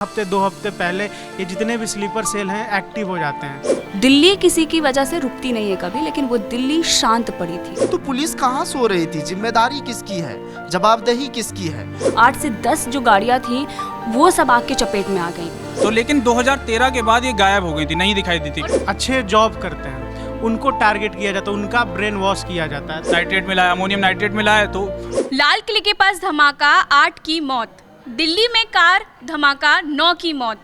हफ्ते 2 हफ्ते पहले ये जितने भी स्लीपर सेल हैं एक्टिव हो जाते हैं। दिल्ली किसी की वजह से रुकती नहीं है कभी, लेकिन वो दिल्ली शांत पड़ी थी। तो पुलिस कहाँ सो रही थी? जिम्मेदारी किसकी है? जवाबदेही किसकी है? 8 से 10 जो गाड़ियाँ थी वो सब आग के चपेट में आ गई। तो लेकिन 2013 के बाद ये गायब हो गई थी, नहीं दिखाई दी थी। अच्छे जॉब करते हैं उनको टारगेट किया जाता है, उनका ब्रेन वॉश किया जाता है। नाइट्रेट मिलाया, अमोनियम नाइट्रेट मिलाया। तो लाल किले के पास धमाका, 8 की मौत। दिल्ली में कार धमाका, 9 की मौत।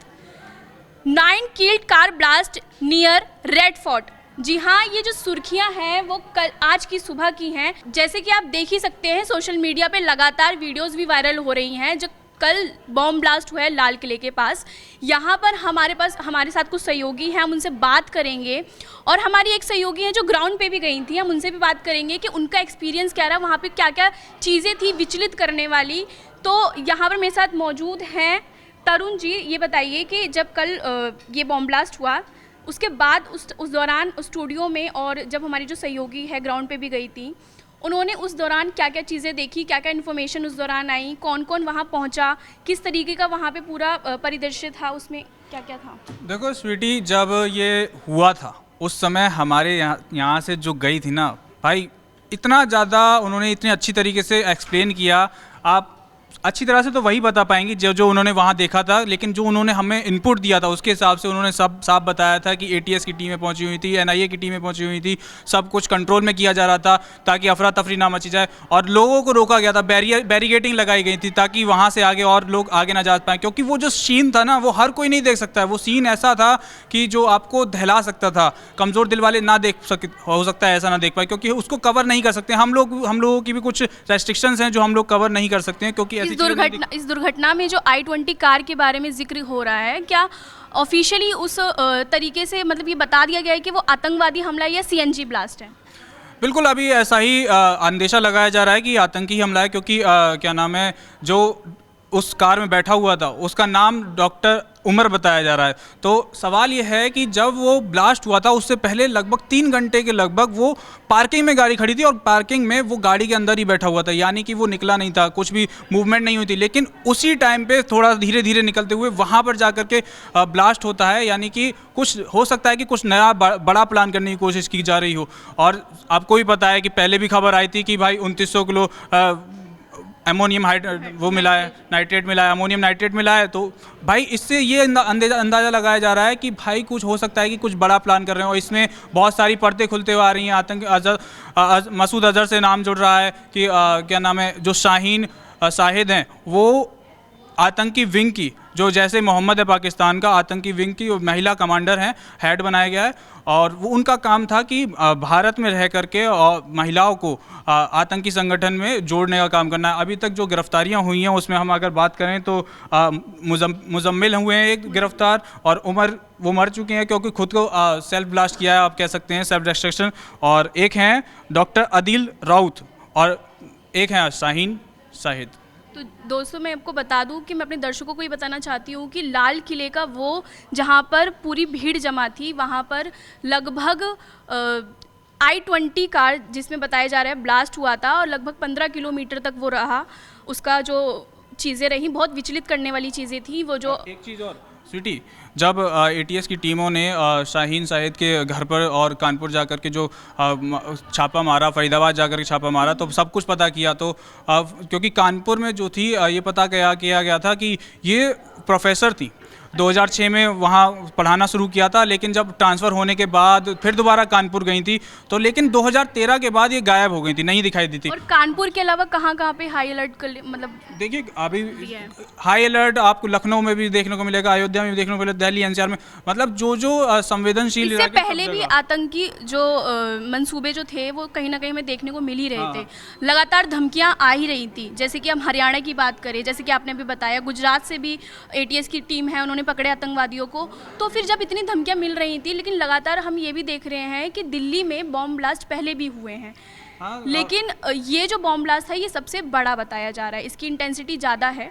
9 killed car blast near Red Fort. जी हाँ, ये जो सुर्खियां हैं वो कल आज की सुबह की हैं। जैसे कि आप देख ही सकते हैं, सोशल मीडिया पे लगातार वीडियोस भी वायरल हो रही हैं। जो कल बॉम्ब ब्लास्ट हुआ है लाल किले के पास, यहाँ पर हमारे साथ कुछ सहयोगी हैं, हम उनसे बात करेंगे। और हमारी एक सहयोगी हैं जो ग्राउंड पे भी गई थी, हम उनसे भी बात करेंगे कि उनका एक्सपीरियंस क्या रहा, वहाँ पे क्या क्या चीज़ें थी विचलित करने वाली। तो यहाँ पर मेरे साथ मौजूद हैं तरुण जी। ये बताइए कि जब कल ये बॉम्ब ब्लास्ट हुआ, उसके बाद उस दौरान उस स्टूडियो में, और जब हमारी जो सहयोगी है ग्राउंड पे भी गई थी, उन्होंने उस दौरान क्या क्या चीज़ें देखी, क्या क्या इन्फॉर्मेशन उस दौरान आई, कौन कौन वहाँ पहुँचा, किस तरीके का वहाँ पे पूरा परिदृश्य था, उसमें क्या क्या था? देखो स्वीटी, जब ये हुआ था उस समय हमारे यहाँ से जो गई थी ना भाई, इतना ज़्यादा उन्होंने इतनी अच्छी तरीके से एक्सप्लेन किया। आप अच्छी तरह से तो वही बता पाएंगी जो उन्होंने वहाँ देखा था, लेकिन जो उन्होंने हमें इनपुट दिया था उसके हिसाब से उन्होंने सब साफ बताया था कि एटीएस की टीमें पहुँची हुई थी, एनआईए की टीमें पहुँची हुई थी, सब कुछ कंट्रोल में किया जा रहा था ताकि अफरा तफरी ना मची जाए, और लोगों को रोका गया था। बैरिगेटिंग लगाई गई थी ताकि वहाँ से आगे और लोग आगे ना जा पाएँ, क्योंकि वो जो सीन था ना वो हर कोई नहीं देख सकता है। वो सीन ऐसा था कि जो आपको दहला सकता था, कमज़ोर दिल वाले ना देख सके, हो सकता है ऐसा ना देख पाए, क्योंकि उसको कवर नहीं कर सकते हम लोगों की भी कुछ रेस्ट्रिक्शंस हैं जो हम लोग कवर नहीं कर सकते हैं, क्योंकि इस दुर्घटना में जो i20 कार के बारे में जिक्र हो रहा है, क्या ऑफिशियली उस तरीके से मतलब ये बता दिया गया है कि वो आतंकवादी हमला या सीएनजी ब्लास्ट है? बिल्कुल, अभी ऐसा ही अंदेशा लगाया जा रहा है कि आतंकी हमला है, क्योंकि क्या नाम है, जो उस कार में बैठा हुआ था उसका नाम डॉक्टर उमर बताया जा रहा है। तो सवाल ये है कि जब वो ब्लास्ट हुआ था उससे पहले लगभग 3 घंटे के लगभग वो पार्किंग में गाड़ी खड़ी थी, और पार्किंग में वो गाड़ी के अंदर ही बैठा हुआ था, यानी कि वो निकला नहीं था, कुछ भी मूवमेंट नहीं हुई थी। लेकिन उसी टाइम पे थोड़ा धीरे धीरे निकलते हुए वहाँ पर जा कर के ब्लास्ट होता है, यानी कि कुछ हो सकता है कि कुछ नया बड़ा प्लान करने की कोशिश की जा रही हो। और आपको भी पता है कि पहले भी खबर आई थी कि भाई 2900 किलो अमोनियम वो मिला है, नाइट्रेट मिला है, अमोनियम नाइट्रेट मिला है। तो भाई इससे ये अंदाज़ा लगाया जा रहा है कि भाई कुछ हो सकता है कि कुछ बड़ा प्लान कर रहे हैं, और इसमें बहुत सारी परतें खुलते हुए आ रही हैं। आतंक मसूद अजहर से नाम जुड़ रहा है कि क्या नाम है, जो शाहीन शाहिद हैं वो आतंकी विंग की, जो जैसे मोहम्मद है पाकिस्तान का, आतंकी विंग की महिला कमांडर हैं, हेड बनाया गया है। और वो उनका काम था कि भारत में रह करके और महिलाओं को आतंकी संगठन में जोड़ने का काम करना है। अभी तक जो गिरफ्तारियां हुई हैं उसमें हम अगर बात करें तो मुजम्मिल हुए हैं एक गिरफ्तार, और उमर वो मर चुके हैं क्योंकि खुद को सेल्फ ब्लास्ट किया है, आप कह सकते हैं सेल्फ डिस्ट्रक्शन। और एक हैं डॉक्टर अदिल राउत, और एक हैं शाहीन शाहिद। तो दोस्तों, मैं आपको बता दूं कि मैं अपने दर्शकों को ये बताना चाहती हूँ कि लाल किले का वो जहाँ पर पूरी भीड़ जमा थी, वहाँ पर लगभग i20 कार, जिसमें बताया जा रहा है ब्लास्ट हुआ था, और लगभग 15 किलोमीटर तक वो रहा। उसका जो चीज़ें रही बहुत विचलित करने वाली चीज़ें थी। वो जो एक चीज़ और स्वीटी, जब एटीएस की टीमों ने शाहीन शाहिद के घर पर और कानपुर जाकर के जो छापा मारा, फरीदाबाद जाकर के छापा मारा, तो सब कुछ पता किया। तो क्योंकि कानपुर में जो थी ये पता किया गया था कि ये प्रोफेसर थी, 2006 में वहाँ पढ़ाना शुरू किया था, लेकिन जब ट्रांसफ़र होने के बाद फिर दोबारा कानपुर गई थी। तो लेकिन 2013 के बाद ये गायब हो गई थी, नहीं दिखाई दी थी। और कानपुर के अलावा कहाँ पे हाई अलर्ट मतलब देखिए, अभी हाई अलर्ट आपको लखनऊ में भी देखने को मिलेगा, अयोध्या में भी देखने को मिलेगा, दिल्ली एनसीआर में, मतलब जो संवेदनशील इससे पहले भी आतंकी जो मंसूबे जो थे वो कहीं ना कहीं हमें देखने को मिल ही रहे थे। लगातार धमकियां आ ही रही थी। जैसे कि हम हरियाणा की बात करें, जैसे कि आपने अभी बताया, गुजरात से भी एटीएस की टीम है, उन्होंने पकड़े आतंकवादियों को। तो फिर जब इतनी धमकियां मिल रही थी, लेकिन लगातार हम ये भी देख रहे हैं कि दिल्ली में बॉम्ब ब्लास्ट पहले भी हुए हैं। लेकिन ये जो बॉम्ब ब्लास्ट है ये सबसे बड़ा बताया जा रहा है, इसकी इंटेंसिटी ज़्यादा है।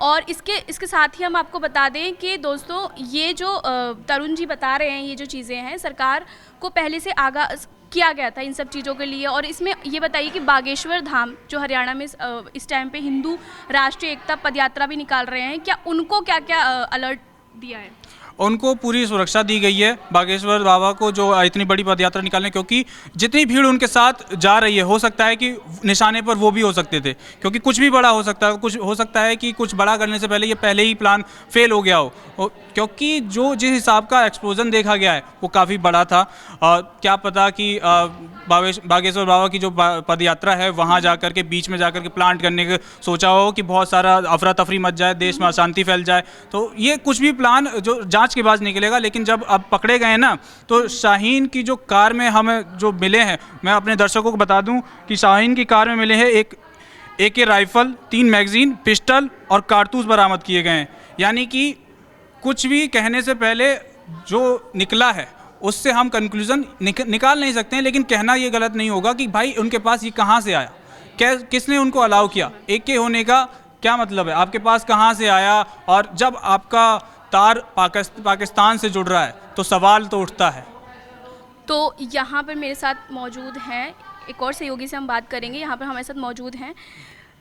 और इसके साथ ही हम आपको बता दें कि दोस्तों ये जो तरुण जी बता रहे हैं, ये जो चीज़ें हैं सरकार को पहले से आगाह किया गया था इन सब चीज़ों के लिए। और इसमें ये बताइए कि बागेश्वर धाम जो हरियाणा में इस टाइम पे हिंदू राष्ट्रीय एकता पदयात्रा भी निकाल रहे हैं, क्या उनको क्या क्या अलर्ट दिया है? उनको पूरी सुरक्षा दी गई है बागेश्वर बाबा को जो इतनी बड़ी पदयात्रा निकालने, क्योंकि जितनी भीड़ उनके साथ जा रही है हो सकता है कि निशाने पर वो भी हो सकते थे, क्योंकि कुछ भी बड़ा हो सकता है, कुछ हो सकता है कि कुछ बड़ा करने से पहले ये पहले ही प्लान फेल हो गया हो, क्योंकि जो जिस हिसाब का एक्सप्लोजन देखा गया है वो काफ़ी बड़ा था। क्या पता कि बागेश्वर बाबा की जो पदयात्रा है वहाँ जाकर के बीच में जाकर के प्लांट करने का सोचा हो कि बहुत सारा अफरा तफरी मच जाए, देश में अशांति फैल जाए, तो ये कुछ भी प्लान जो जांच के बाद निकलेगा। लेकिन जब अब पकड़े गए ना, तो शाहीन की जो कार में हमें जो मिले हैं, मैं अपने दर्शकों को बता दूं कि शाहीन की कार में मिले हैं एक AK राइफल, 3 मैगजीन, पिस्टल और कारतूस बरामद किए गए हैं। यानी कि कुछ भी कहने से पहले जो निकला है उससे हम कंक्लूजन निकाल नहीं सकते हैं, लेकिन कहना ये गलत नहीं होगा कि भाई उनके पास ये कहाँ से आया, किसने उनको अलाउ किया, AK होने का क्या मतलब है, आपके पास कहाँ से आया। और जब आपका तार पाकिस्तान से जुड़ रहा है तो सवाल तो उठता है। तो यहाँ पर मेरे साथ मौजूद हैं एक और सहयोगी से हम बात करेंगे, यहाँ पर हमारे साथ मौजूद हैं।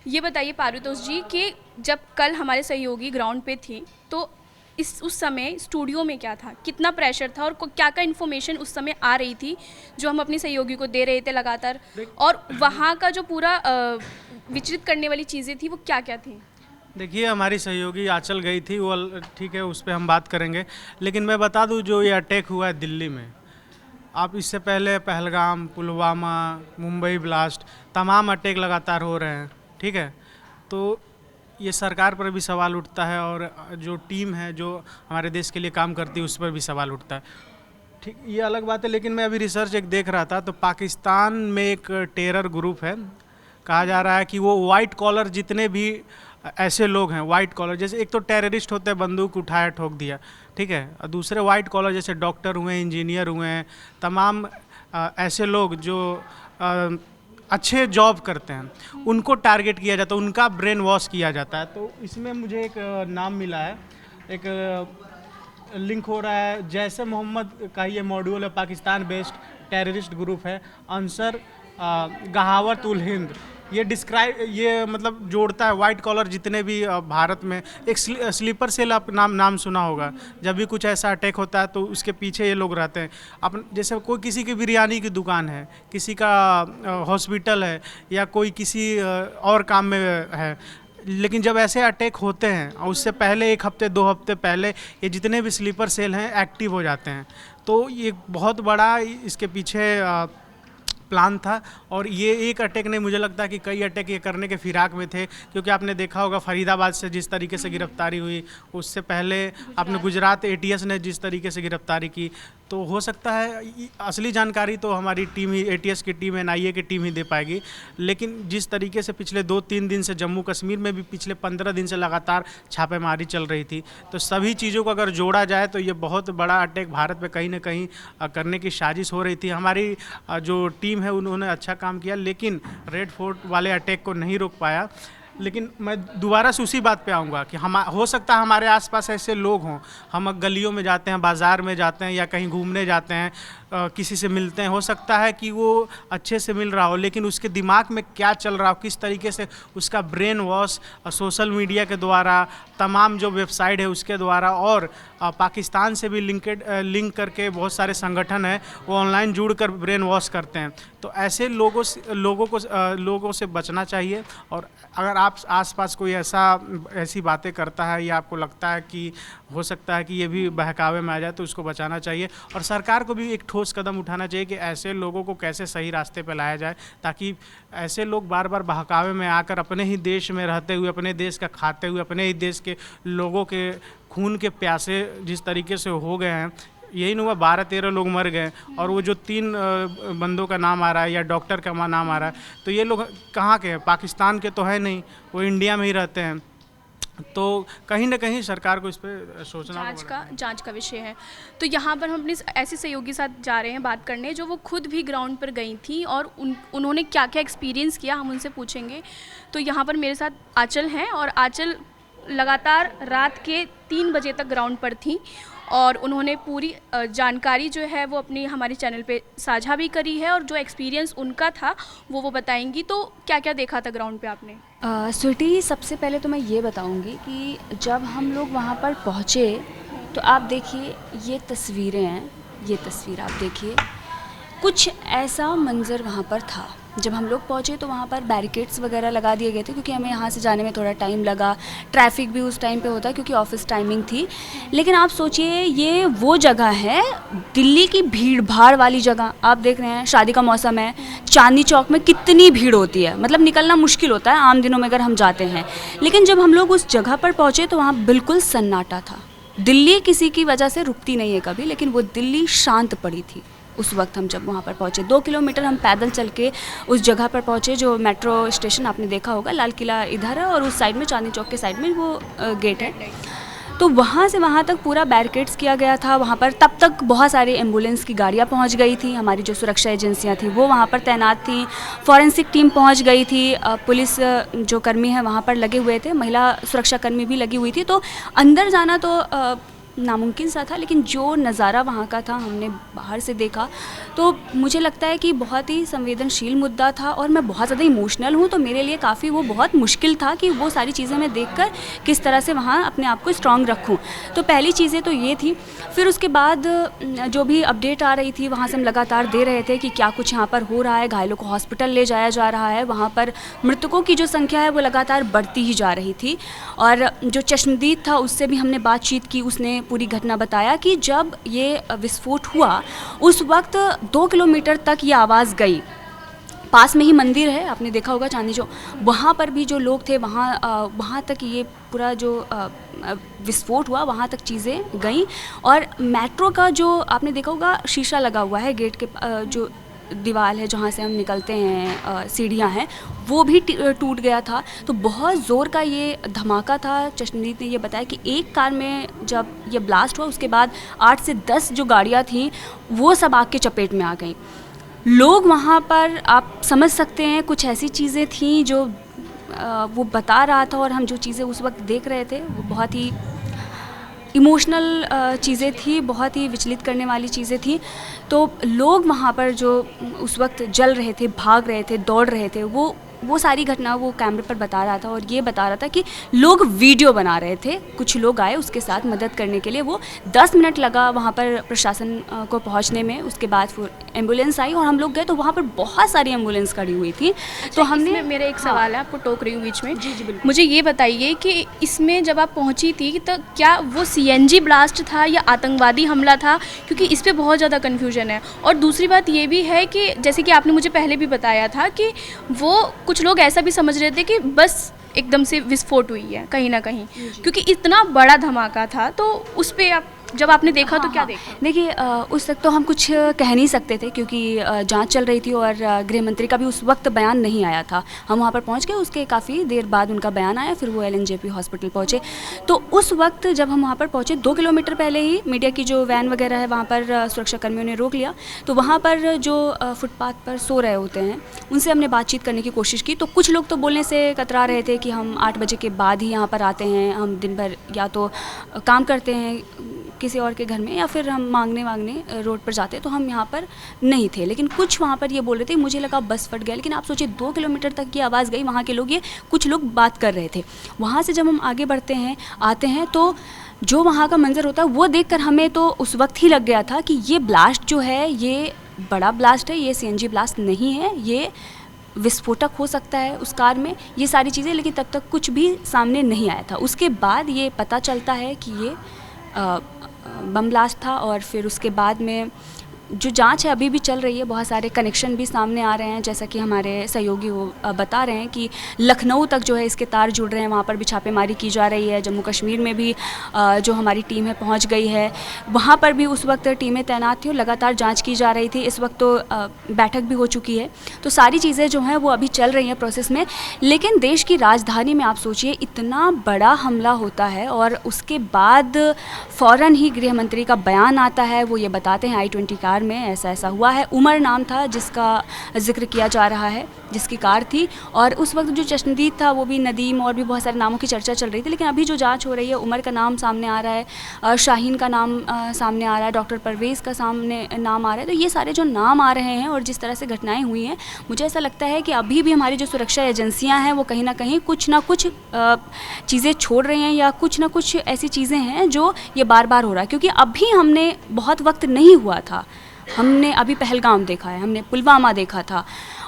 ये बताइए पारुतोष जी कि जब कल हमारे सहयोगी ग्राउंड पे थी तो उस समय स्टूडियो में क्या था, कितना प्रेशर था और क्या क्या इन्फॉर्मेशन उस समय आ रही थी जो हम अपनी सहयोगी को दे रहे थे लगातार, और वहाँ का जो पूरा विचलित करने वाली चीज़ें थी वो क्या क्या थी? देखिए, हमारी सहयोगी आंचल गई थी, वो ठीक है, उस पर हम बात करेंगे। लेकिन मैं बता दूं, जो ये अटैक हुआ है दिल्ली में, आप इससे पहले पहलगाम, पुलवामा, मुंबई ब्लास्ट, तमाम अटैक लगातार हो रहे हैं, ठीक है। तो ये सरकार पर भी सवाल उठता है और जो टीम है जो हमारे देश के लिए काम करती है उस पर भी सवाल उठता है, ठीक, ये अलग बात है। लेकिन मैं अभी रिसर्च एक देख रहा था, तो पाकिस्तान में एक टेरर ग्रुप है, कहा जा रहा है कि वो वाइट कॉलर जितने भी ऐसे लोग हैं, वाइट कॉलर, जैसे एक तो टेररिस्ट होते हैं, बंदूक उठाया ठोक दिया, ठीक है, और दूसरे वाइट कॉलर जैसे डॉक्टर हुए, इंजीनियर हुए हैं, तमाम ऐसे लोग जो अच्छे जॉब करते हैं, उनको टारगेट किया जाता है, उनका ब्रेन वॉश किया जाता है। तो इसमें मुझे एक नाम मिला है, एक लिंक हो रहा है, जैसे मोहम्मद का ये मॉड्यूल है, पाकिस्तान बेस्ड टेररिस्ट ग्रुप है, अंसर गहावत उल हिंद, ये मतलब जोड़ता है वाइट कॉलर जितने भी भारत में। एक स्लीपर सेल आप नाम सुना होगा, जब भी कुछ ऐसा अटैक होता है तो उसके पीछे ये लोग रहते हैं। जैसे कोई किसी की बिरयानी की दुकान है, किसी का हॉस्पिटल है, या कोई किसी और काम में है, लेकिन जब ऐसे अटैक होते हैं और उससे पहले 1 हफ्ते 2 हफ्ते पहले ये जितने भी स्लीपर सेल हैं एक्टिव हो जाते हैं। तो ये बहुत बड़ा इसके पीछे प्लान था, और ये एक अटैक नहीं, मुझे लगता है कि कई अटैक ये करने के फिराक में थे, क्योंकि आपने देखा होगा फरीदाबाद से जिस तरीके से गिरफ्तारी हुई, उससे पहले आपने गुजरात ATS ने जिस तरीके से गिरफ्तारी की। तो हो सकता है असली जानकारी तो हमारी टीम ही, ATS की टीम, NIA की टीम ही दे पाएगी, लेकिन जिस तरीके से पिछले 2-3 दिन से जम्मू कश्मीर में भी पिछले 15 दिन से लगातार छापेमारी चल रही थी, तो सभी चीज़ों को अगर जोड़ा जाए तो ये बहुत बड़ा अटैक भारत पे कहीं ना कहीं करने की साजिश हो रही थी। हमारी जो टीम है उन्होंने अच्छा काम किया, लेकिन रेड फोर्ट वाले अटैक को नहीं रोक पाया। लेकिन मैं दोबारा से उसी बात पे आऊँगा कि हम, हो सकता है हमारे आसपास ऐसे लोग हों, हम गलियों में जाते हैं, बाज़ार में जाते हैं, या कहीं घूमने जाते हैं, किसी से मिलते हैं, हो सकता है कि वो अच्छे से मिल रहा हो, लेकिन उसके दिमाग में क्या चल रहा हो, किस तरीके से उसका ब्रेन वॉश सोशल मीडिया के द्वारा, तमाम जो वेबसाइट है उसके द्वारा, और पाकिस्तान से भी लिंक करके बहुत सारे संगठन हैं वो ऑनलाइन जुड़कर ब्रेन वॉश करते हैं। तो ऐसे लोगों से बचना चाहिए। और अगर आप आसपास कोई ऐसी बातें करता है या आपको लगता है कि हो सकता है कि ये भी बहकावे में आ जाए, तो उसको बचाना चाहिए। और सरकार को भी एक ठोस कदम उठाना चाहिए कि ऐसे लोगों को कैसे सही रास्ते पर लाया जाए, ताकि ऐसे लोग बार बार बहकावे में आकर अपने ही देश में रहते हुए, अपने देश का खाते हुए, अपने ही देश के लोगों के खून के प्यासे जिस तरीके से हो गए हैं, यही नहीं हुआ 12-13 लोग मर गए, और वो जो 3 बंदों का नाम आ रहा है या डॉक्टर का नाम आ रहा है, तो ये लोग कहाँ के हैं? पाकिस्तान के तो है नहीं, वो इंडिया में ही रहते हैं। तो कहीं ना कहीं सरकार को इस पर सोचना, जांच का विषय है। तो यहाँ पर हम अपनी ऐसी सहयोगी साथ जा रहे हैं बात करने, जो वो खुद भी ग्राउंड पर गई थी और उन्होंने क्या क्या एक्सपीरियंस किया, हम उनसे पूछेंगे। तो यहाँ पर मेरे साथ आंचल हैं, और आंचल लगातार रात के 3 बजे तक ग्राउंड पर थी और उन्होंने पूरी जानकारी जो है वो अपनी हमारे चैनल पे साझा भी करी है और जो एक्सपीरियंस उनका था वो बताएंगी। तो क्या क्या देखा था ग्राउंड पे आपने? स्वीटी, सबसे पहले तो मैं ये बताऊंगी कि जब हम लोग वहाँ पर पहुँचे तो आप देखिए ये तस्वीरें हैं, ये तस्वीर आप देखिए, कुछ ऐसा मंज़र वहाँ पर था। जब हम लोग पहुँचे तो वहाँ पर बैरिकेड्स वगैरह लगा दिए गए थे क्योंकि हमें यहाँ से जाने में थोड़ा टाइम लगा, ट्रैफिक भी उस टाइम पे होता क्योंकि ऑफिस टाइमिंग थी। लेकिन आप सोचिए ये वो जगह है, दिल्ली की भीड़ भाड़ वाली जगह। आप देख रहे हैं शादी का मौसम है, चांदनी चौक में कितनी भीड़ होती है, मतलब निकलना मुश्किल होता है आम दिनों में अगर हम जाते हैं। लेकिन जब हम लोग उस जगह पर पहुँचे तो वहाँ बिल्कुल सन्नाटा था। दिल्ली किसी की वजह से रुकती नहीं है कभी, लेकिन वो दिल्ली शांत पड़ी थी उस वक्त हम जब वहाँ पर पहुँचे। 2 किलोमीटर हम पैदल चल के उस जगह पर पहुँचे जो मेट्रो स्टेशन आपने देखा होगा, लाल किला इधर है और उस साइड में चांदनी चौक के साइड में वो गेट है। तो वहाँ से वहाँ तक पूरा बैरिकेड्स किया गया था। वहाँ पर तब तक बहुत सारी एम्बुलेंस की गाड़ियाँ पहुँच गई थी, हमारी जो सुरक्षा एजेंसियाँ थी वो वहाँ पर तैनात थी, फॉरेंसिक टीम पहुँच गई थी, पुलिस जो कर्मी है वहाँ पर लगे हुए थे, महिला सुरक्षा कर्मी भी लगी हुई थी। तो अंदर जाना तो नामुमकिन सा था, लेकिन जो नज़ारा वहाँ का था हमने बाहर से देखा तो मुझे लगता है कि बहुत ही संवेदनशील मुद्दा था और मैं बहुत ज़्यादा इमोशनल हूँ। तो मेरे लिए काफ़ी वो बहुत मुश्किल था कि वो सारी चीज़ें मैं देखकर किस तरह से वहाँ अपने आप को स्ट्रॉन्ग रखूँ। तो पहली चीज़ें तो ये थी। फिर उसके बाद जो भी अपडेट आ रही थी वहाँ से हम लगातार दे रहे थे कि क्या कुछ यहाँ पर हो रहा है, घायलों को हॉस्पिटल ले जाया जा रहा है, वहाँ पर मृतकों की जो संख्या है वो लगातार बढ़ती ही जा रही थी। और जो चश्मदीद था उससे भी हमने बातचीत की, उसने पूरी घटना बताया कि जब ये विस्फोट हुआ उस वक्त 2 किलोमीटर तक ये आवाज़ गई। पास में ही मंदिर है, आपने देखा होगा चांदनी चौक, वहाँ पर भी जो लोग थे वहाँ तक ये पूरा जो विस्फोट हुआ वहाँ तक चीज़ें गईं। और मेट्रो का जो आपने देखा होगा शीशा लगा हुआ है, गेट के जो दीवार है जहाँ से हम निकलते हैं, सीढ़ियाँ हैं, वो भी टूट गया था। तो बहुत ज़ोर का ये धमाका था। चश्मदीद ने ये बताया कि एक कार में जब ये ब्लास्ट हुआ उसके बाद 8 से 10 जो गाड़ियाँ थीं वो सब आग के चपेट में आ गई। लोग वहाँ पर, आप समझ सकते हैं, कुछ ऐसी चीज़ें थीं जो वो बता रहा था और हम जो चीज़ें उस वक्त देख रहे थे वो बहुत ही इमोशनल चीज़ें थी, बहुत ही विचलित करने वाली चीज़ें थी। तो लोग वहाँ पर जो उस वक्त जल रहे थे, भाग रहे थे, दौड़ रहे थे, वो सारी घटना वो कैमरे पर बता रहा था और ये बता रहा था कि लोग वीडियो बना रहे थे। कुछ लोग आए उसके साथ मदद करने के लिए, वो 10 मिनट लगा वहाँ पर प्रशासन को पहुँचने में। उसके बाद फिर एम्बुलेंस आई और हम लोग गए तो वहाँ पर बहुत सारी एम्बुलेंस खड़ी हुई थी। तो हमने, मेरा एक सवाल है, आपको टोक रही हूँ बीच में। जी बिल्कुल। मुझे ये बताइए कि इसमें जब आप पहुँची थी तो क्या वो CNG ब्लास्ट था या आतंकवादी हमला था, क्योंकि इस पर बहुत ज़्यादा कन्फ्यूजन है। और दूसरी बात ये भी है कि जैसे कि आपने मुझे पहले भी बताया था कि वो कुछ लोग ऐसा भी समझ रहे थे कि बस एकदम से विस्फोट हुई है कहीं ना कहीं, क्योंकि इतना बड़ा धमाका था। तो उस पे आप जब आपने देखा तो क्या देखा? देखिए, उस तक तो हम कुछ कह नहीं सकते थे क्योंकि जांच चल रही थी और गृह मंत्री का भी उस वक्त बयान नहीं आया था। हम वहाँ पर पहुँच गए, उसके काफ़ी देर बाद उनका बयान आया, फिर वो LNJP हॉस्पिटल पहुँचे। तो उस वक्त जब हम वहाँ पर पहुँचे 2 किलोमीटर पहले ही मीडिया की जो वैन वगैरह है वहाँ पर सुरक्षा कर्मियों ने रोक लिया। तो वहाँ पर जो फुटपाथ पर सो रहे होते हैं उनसे हमने बातचीत करने की कोशिश की। तो कुछ लोग तो बोलने से कतरा रहे थे कि हम 8 बजे के बाद ही यहाँ पर आते हैं, हम दिन भर या तो काम करते हैं किसी और के घर में या फिर हम मांगने रोड पर जाते, तो हम यहाँ पर नहीं थे। लेकिन कुछ वहाँ पर ये बोल रहे थे, मुझे लगा बस फट गया। लेकिन आप सोचिए 2 किलोमीटर तक की आवाज़ गई, वहाँ के लोग, ये कुछ लोग बात कर रहे थे। वहाँ से जब हम आगे बढ़ते हैं, आते हैं, तो जो वहाँ का मंजर होता है वो देखकर हमें तो उस वक्त ही लग गया था कि ये ब्लास्ट जो है ये बड़ा ब्लास्ट है, ये CNG ब्लास्ट नहीं है, ये विस्फोटक हो सकता है उस कार में, ये सारी चीज़ें। लेकिन तब तक कुछ भी सामने नहीं आया था। उसके बाद ये पता चलता है कि ये बम ब्लास्ट था। और फिर उसके बाद में जो जांच है अभी भी चल रही है, बहुत सारे कनेक्शन भी सामने आ रहे हैं, जैसा कि हमारे सहयोगी वो बता रहे हैं कि लखनऊ तक जो है इसके तार जुड़ रहे हैं, वहाँ पर भी छापेमारी की जा रही है। जम्मू कश्मीर में भी जो हमारी टीम है पहुँच गई है, वहाँ पर भी उस वक्त टीमें तैनात थी और लगातार जांच की जा रही थी। इस वक्त तो बैठक भी हो चुकी है। तो सारी चीज़ें जो हैं वो अभी चल रही हैं प्रोसेस में। लेकिन देश की राजधानी में आप सोचिए इतना बड़ा हमला होता है और उसके बाद फ़ौरन ही गृह मंत्री का बयान आता है, वो ये बताते हैं I-20 कार कार में ऐसा ऐसा हुआ है। उमर नाम था जिसका जिक्र किया जा रहा है, जिसकी कार थी, और उस वक्त जो चश्मदीद था वो भी नदीम, और भी बहुत सारे नामों की चर्चा चल रही थी। लेकिन अभी जो जांच हो रही है, उमर का नाम सामने आ रहा है, शाहीन का नाम सामने आ रहा है, डॉक्टर परवेज़ का सामने नाम आ रहा है। तो ये सारे जो नाम आ रहे हैं और जिस तरह से घटनाएं हुई हैं, मुझे ऐसा लगता है कि अभी भी हमारी जो सुरक्षा एजेंसियां हैं वो कहीं ना कुछ चीज़ें छोड़ रही हैं, या कुछ ना कुछ ऐसी चीज़ें हैं जो ये बार बार हो रहा है। क्योंकि अभी हमने बहुत वक्त नहीं हुआ था, हमने अभी पहलगाम देखा है, हमने पुलवामा देखा था,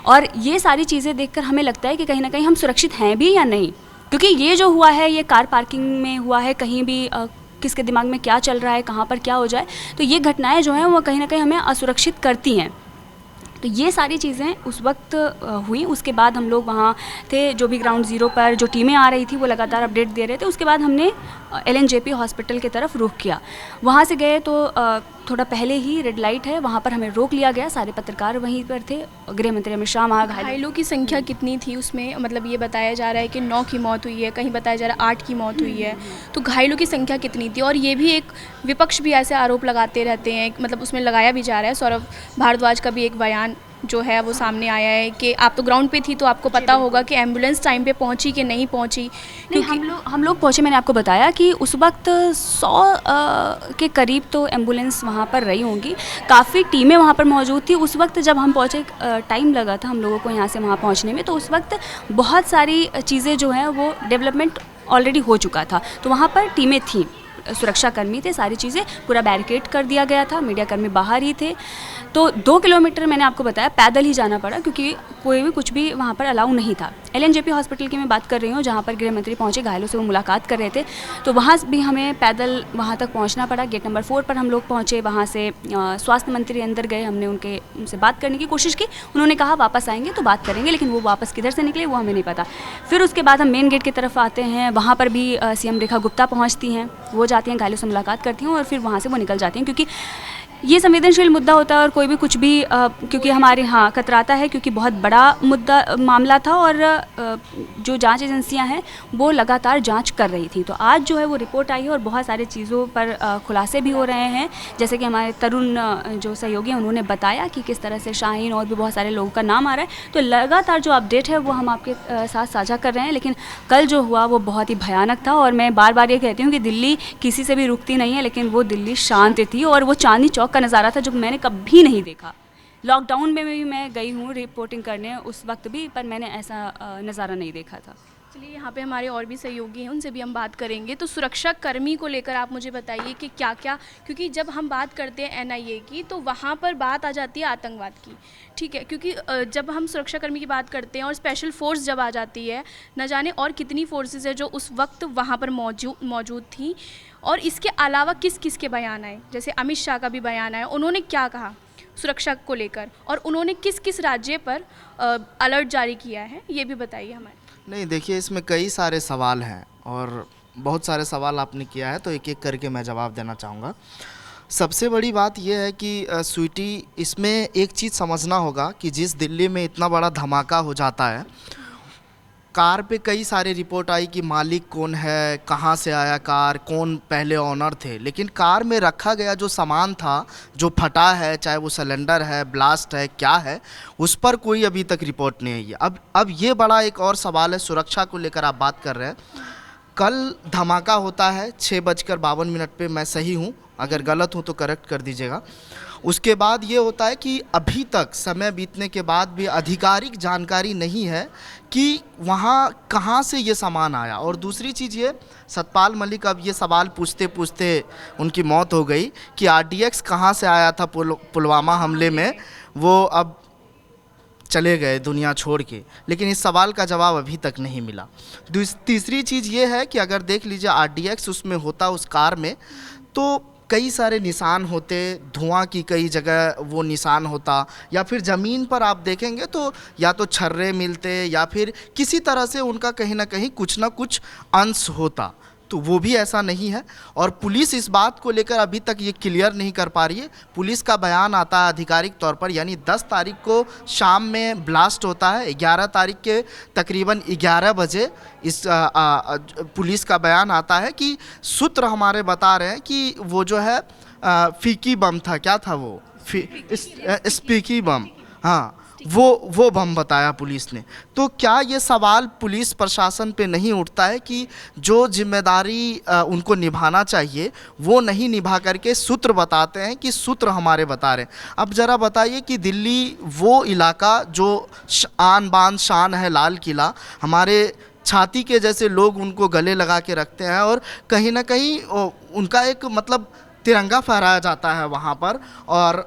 और ये सारी चीज़ें देखकर हमें लगता है कि कहीं ना कहीं हम सुरक्षित हैं भी या नहीं। क्योंकि ये जो हुआ है ये कार पार्किंग में हुआ है, कहीं भी किसके दिमाग में क्या चल रहा है, कहाँ पर क्या हो जाए, तो ये घटनाएं जो हैं वो कहीं ना कहीं हमें असुरक्षित करती हैं। तो ये सारी चीज़ें उस वक्त हुई। उसके बाद हम लोग वहाँ थे, जो भी ग्राउंड ज़ीरो पर जो टीमें आ रही थी वो लगातार अपडेट दे रहे थे। उसके बाद हमने LNJP हॉस्पिटल की तरफ रुख किया। वहाँ से गए तो थोड़ा पहले ही रेड लाइट है, वहाँ पर हमें रोक लिया गया। सारे पत्रकार वहीं पर थे। गृह मंत्री अमित शाह वहाँ घायलों की संख्या कितनी थी उसमें? मतलब ये बताया जा रहा है कि 9 की मौत हुई है, कहीं बताया जा रहा है 8 की मौत हुई है। तो घायलों की संख्या कितनी थी? और ये भी एक विपक्ष भी ऐसे आरोप लगाते रहते हैं, मतलब उसमें लगाया भी जा रहा है। सौरभ भारद्वाज का भी एक बयान जो है वो सामने आया है कि आप तो ग्राउंड पे थी तो आपको पता होगा कि एम्बुलेंस टाइम पे पहुंची कि नहीं पहुंची। नहीं, हम लोग पहुंचे। मैंने आपको बताया कि उस वक्त 100 के करीब तो एम्बुलेंस वहां पर रही होंगी, काफ़ी टीमें वहां पर मौजूद थी। उस वक्त जब हम पहुंचे, टाइम लगा था हम लोगों को यहाँ से वहाँ पहुँचने में, तो उस वक्त बहुत सारी चीज़ें जो हैं वो डेवलपमेंट ऑलरेडी हो चुका था। तो वहाँ पर टीमें थीं, सुरक्षा कर्मी थे, सारी चीज़ें, पूरा बैरिकेड कर दिया गया था, मीडिया कर्मी बाहर ही थे। तो 2 किलोमीटर मैंने आपको बताया पैदल ही जाना पड़ा, क्योंकि कोई भी कुछ भी वहाँ पर अलाउ नहीं था। LNJP हॉस्पिटल की मैं बात कर रही हूँ, जहाँ पर गृह मंत्री पहुँचे, घायलों से वो मुलाकात कर रहे थे, तो वहाँ भी हमें पैदल वहाँ तक पहुँचना पड़ा। गेट नंबर 4 पर हम लोग पहुँचे, वहाँ से स्वास्थ्य मंत्री अंदर गए, हमने उनसे बात करने की कोशिश की। उन्होंने कहा वापस आएंगे तो बात करेंगे, लेकिन वो वापस किधर से निकले वो हमें नहीं पता। फिर उसके बाद हम मेन गेट की तरफ आते हैं, वहाँ पर भी CM रेखा गुप्ता पहुँचती हैं, वो जाती हैं, घायलों से मुलाकात करती हैं और फिर वहाँ से वो निकल जाती हैं। क्योंकि ये संवेदनशील मुद्दा होता है और कोई भी कुछ भी क्योंकि हमारे यहाँ कतराता है, क्योंकि बहुत बड़ा मामला था और जो जांच एजेंसियां हैं वो लगातार जांच कर रही थी। तो आज जो है वो रिपोर्ट आई है और बहुत सारे चीज़ों पर खुलासे भी हो रहे हैं, जैसे कि हमारे तरुण जो सहयोगी हैं उन्होंने बताया कि किस तरह से शाहीन और भी बहुत सारे लोगों का नाम आ रहा है। तो लगातार जो अपडेट है वो हम आपके साथ साझा कर रहे हैं। लेकिन कल जो हुआ वो बहुत ही भयानक था और मैं बार बार ये कहती हूँ कि दिल्ली किसी से भी रुकती नहीं है, लेकिन वो दिल्ली शांत थी और वो चांदनी चौक का नज़ारा था जो मैंने कभी नहीं देखा। लॉकडाउन में भी मैं गई हूँ रिपोर्टिंग करने उस वक्त भी, पर मैंने ऐसा नज़ारा नहीं देखा था। चलिए, यहाँ पे हमारे और भी सहयोगी हैं, उनसे भी हम बात करेंगे। तो सुरक्षा कर्मी को लेकर आप मुझे बताइए कि क्या क्या, क्योंकि जब हम बात करते हैं NIA की तो वहाँ पर बात आ जाती है आतंकवाद की, ठीक है, क्योंकि जब हम सुरक्षा कर्मी की बात करते हैं और स्पेशल फोर्स जब आ जाती है, न जाने और कितनी फोर्सेस है जो उस वक्त वहाँ पर मौजूद थी। और इसके अलावा किस किस के बयान आए, जैसे अमित शाह का भी बयान आया, उन्होंने क्या कहा सुरक्षा को लेकर और उन्होंने किस किस राज्य पर अलर्ट जारी किया है, ये भी बताइए हमारे। नहीं, देखिए, इसमें कई सारे सवाल हैं और बहुत सारे सवाल आपने किया है, तो एक एक करके मैं जवाब देना चाहूँगा। सबसे बड़ी बात यह है कि स्वीटी, इसमें एक चीज़ समझना होगा कि जिस दिल्ली में इतना बड़ा धमाका हो जाता है, कार पे कई सारे रिपोर्ट आई कि मालिक कौन है, कहाँ से आया कार, कौन पहले ऑनर थे, लेकिन कार में रखा गया जो सामान था जो फटा है, चाहे वो सिलेंडर है, ब्लास्ट है, क्या है, उस पर कोई अभी तक रिपोर्ट नहीं आई है। अब ये बड़ा एक और सवाल है, सुरक्षा को लेकर आप बात कर रहे हैं। कल धमाका होता है 6:52 पे, मैं सही हूँ, अगर गलत हूँ तो करेक्ट कर दीजिएगा। उसके बाद ये होता है कि अभी तक समय बीतने के बाद भी आधिकारिक जानकारी नहीं है कि वहाँ कहाँ से ये सामान आया। और दूसरी चीज़ ये, सतपाल मलिक अब ये सवाल पूछते पूछते उनकी मौत हो गई कि RDX कहाँ से आया था पुलवामा हमले में, वो अब चले गए दुनिया छोड़ के, लेकिन इस सवाल का जवाब अभी तक नहीं मिला। तीसरी चीज़ ये है कि अगर देख लीजिए RDX उसमें होता, उस कार में, तो कई सारे निशान होते, धुआं की कई जगह वो निशान होता, या फिर ज़मीन पर आप देखेंगे तो या तो छर्रे मिलते या फिर किसी तरह से उनका कहीं ना कहीं कुछ ना कुछ अंश होता, तो वो भी ऐसा नहीं है। और पुलिस इस बात को लेकर अभी तक ये क्लियर नहीं कर पा रही है। पुलिस का बयान आता है आधिकारिक तौर पर, यानी 10 तारीख को शाम में ब्लास्ट होता है, 11 तारीख के तकरीबन 11 बजे इस पुलिस का बयान आता है कि सूत्र हमारे बता रहे हैं कि वो जो है फीकी बम था, क्या था वो, स्पीकी बम, हाँ वो बम बताया पुलिस ने। तो क्या ये सवाल पुलिस प्रशासन पे नहीं उठता है कि जो जिम्मेदारी उनको निभाना चाहिए वो नहीं निभा करके सूत्र बताते हैं कि सूत्र हमारे बता रहे हैं। अब ज़रा बताइए कि दिल्ली वो इलाका जो आन बान शान है, लाल किला, हमारे छाती के जैसे लोग उनको गले लगा के रखते हैं और कहीं ना कहीं उनका एक मतलब तिरंगा फहराया जाता है वहाँ पर। और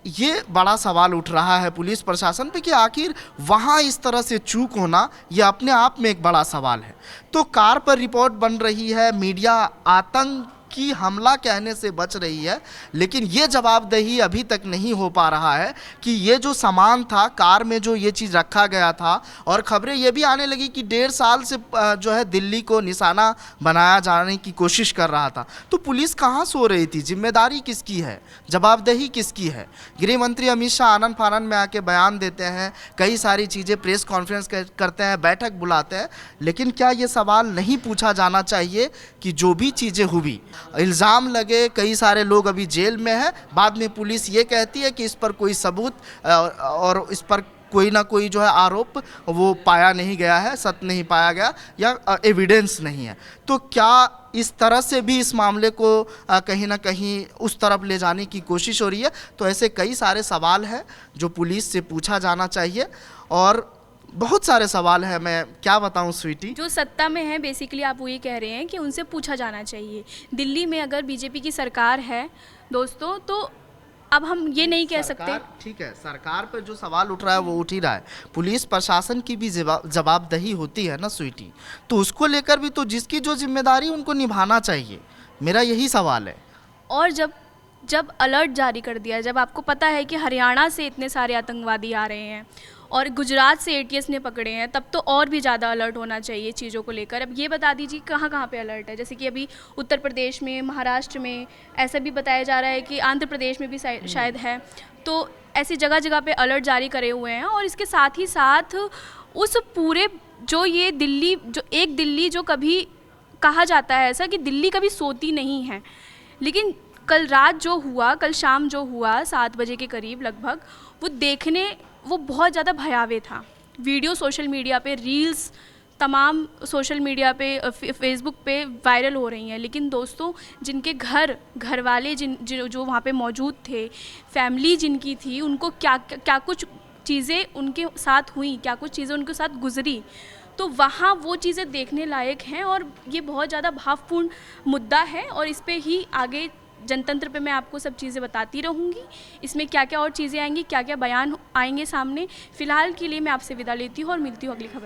ये बड़ा सवाल उठ रहा है पुलिस प्रशासन पे कि आखिर वहाँ इस तरह से चूक होना ये अपने आप में एक बड़ा सवाल है। तो कार पर रिपोर्ट बन रही है, मीडिया आतंक की हमला कहने से बच रही है, लेकिन ये जवाबदेही अभी तक नहीं हो पा रहा है कि ये जो सामान था कार में, जो ये चीज़ रखा गया था, और खबरें ये भी आने लगी कि 1.5 साल से जो है दिल्ली को निशाना बनाया जाने की कोशिश कर रहा था। तो पुलिस कहाँ सो रही थी? जिम्मेदारी किसकी है? जवाबदेही किसकी है? गृह मंत्री अमित शाह आनन फानन में आके बयान देते हैं, कई सारी चीज़ें, प्रेस कॉन्फ्रेंस करते हैं, बैठक बुलाते हैं, लेकिन क्या ये सवाल नहीं पूछा जाना चाहिए कि जो भी चीज़ें हुई, इल्ज़ाम लगे, कई सारे लोग अभी जेल में हैं, बाद में पुलिस ये कहती है कि इस पर कोई सबूत और इस पर कोई ना कोई जो है आरोप वो पाया नहीं गया है, सत्य नहीं पाया गया या एविडेंस नहीं है। तो क्या इस तरह से भी इस मामले को कहीं ना कहीं उस तरफ ले जाने की कोशिश हो रही है? तो ऐसे कई सारे सवाल हैं जो पुलिस से पूछा जाना चाहिए और बहुत सारे सवाल हैं, मैं क्या बताऊं स्वीटी। जो सत्ता में है बेसिकली आप वो ये कह रहे हैं कि उनसे पूछा जाना चाहिए। दिल्ली में अगर बीजेपी की सरकार है दोस्तों, तो अब हम ये नहीं कह सकते। ठीक है, सरकार पर जो सवाल उठ रहा है वो उठ ही रहा है, पुलिस प्रशासन की भी जवाबदेही होती है ना स्वीटी, तो उसको लेकर भी तो जिसकी जो जिम्मेदारी उनको निभाना चाहिए, मेरा यही सवाल है। और जब अलर्ट जारी कर दिया, जब आपको पता है कि हरियाणा से इतने सारे आतंकवादी आ रहे हैं और गुजरात से ATS ने पकड़े हैं, तब तो और भी ज़्यादा अलर्ट होना चाहिए चीज़ों को लेकर। अब ये बता दीजिए कहाँ कहाँ पे अलर्ट है? जैसे कि अभी उत्तर प्रदेश में, महाराष्ट्र में, ऐसा भी बताया जा रहा है कि आंध्र प्रदेश में भी शायद है। तो ऐसी जगह जगह पे अलर्ट जारी करे हुए हैं। और इसके साथ ही साथ उस पूरे जो ये दिल्ली, जो एक दिल्ली जो कभी कहा जाता है ऐसा कि दिल्ली कभी सोती नहीं है, लेकिन कल रात जो हुआ, कल शाम जो हुआ 7 बजे के करीब लगभग, वो बहुत ज़्यादा भयावह था। वीडियो सोशल मीडिया पे, रील्स तमाम सोशल मीडिया पे, फेसबुक पे वायरल हो रही हैं। लेकिन दोस्तों, जिनके घर वाले जो वहाँ पे मौजूद थे, फैमिली जिनकी थी, उनको क्या कुछ चीज़ें उनके साथ हुई, क्या कुछ चीज़ें उनके साथ गुजरी, तो वहाँ वो चीज़ें देखने लायक हैं। और ये बहुत ज़्यादा भावपूर्ण मुद्दा है और इस पे ही आगे जनतंत्र पे मैं आपको सब चीज़ें बताती रहूँगी। इसमें क्या क्या और चीज़ें आएंगी, क्या क्या बयान आएंगे सामने। फ़िलहाल के लिए मैं आपसे विदा लेती हूँ और मिलती हूँ अगली खबर।